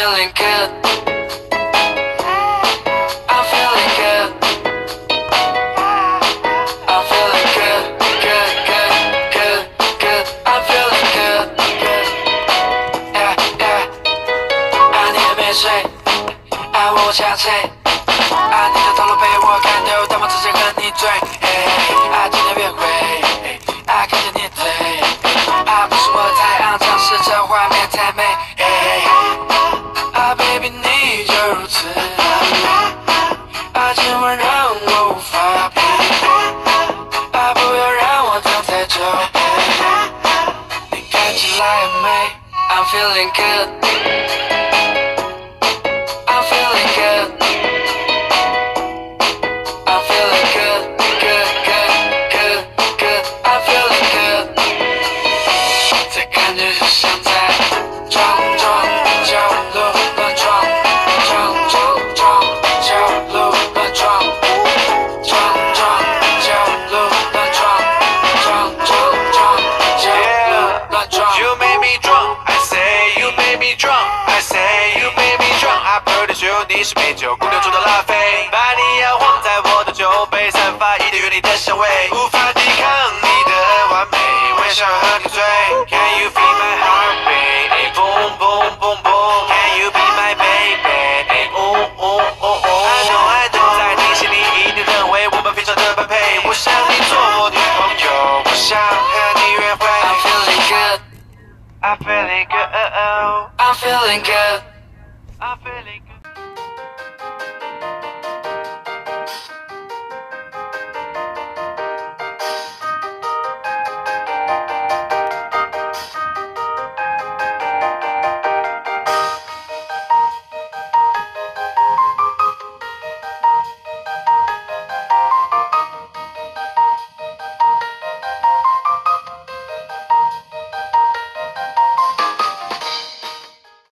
feeling good. I'm feeling good. I'm feeling good, good, good, good, good. I'm feeling good, good. Yeah, yeah. 你的美水，我想睡。你的头颅被我看透，但我只想和你醉。今天约会，看着你嘴，不是我太肮脏，是这画面太美。baby 你就如此完美，今晚让我无法疲惫，不要让我等太久。你看起来很美 ，I'm feeling good. I'm feeling good. I'm feeling good, good, good, good, good. I'm feeling good. 这感觉就像在撞角落乱撞，撞角落乱撞，撞角落乱撞，撞角落乱撞。You make me drunk, I say you make me drunk, I say you make me drunk. I produce you， 你是杯酒，姑娘中的拉菲，把你摇晃在我的酒杯，散发一点原力的香味，无法抵抗你的完美，微笑和你醉。Can you feel my heartbeat? Boom boom boom boom. Can you be my baby? I know， 在你心里一定认为我们非常的般配，我想你做我女朋友，我想和你约会。I'm feeling good. I'm feeling good. I'm feeling good. I'm feeling good.